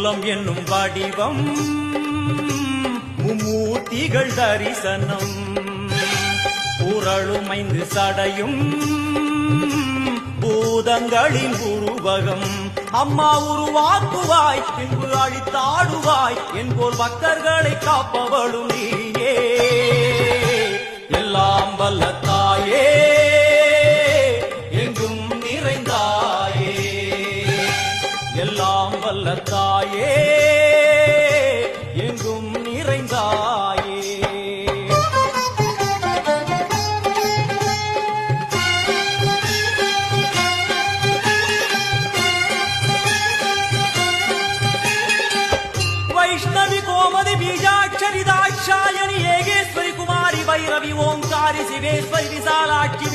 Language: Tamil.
மூலம் என்னும் வடிவம் மும்மூர்த்திகள் தரிசனம் புரளுமைந்து சடையும் பூதங்களின் உருவகம் அம்மா உருவாக்குவாய் பின்பு அழித்தாடுவாய் என்போர் பக்தர்களை காப்பவளும் நீயே எல்லாம் வல்ல தாயே எங்கும் நிறைந்தாயே எல்லாம் வல்ல தாயே எங்கும் நிறைந்தாயே वैष्णवी कोमदि बीजाक्षरी दाक्षायणी येगेश्वरी कुमारी भैरवी ओंकारी शिवेश्वरी विशालाक्षी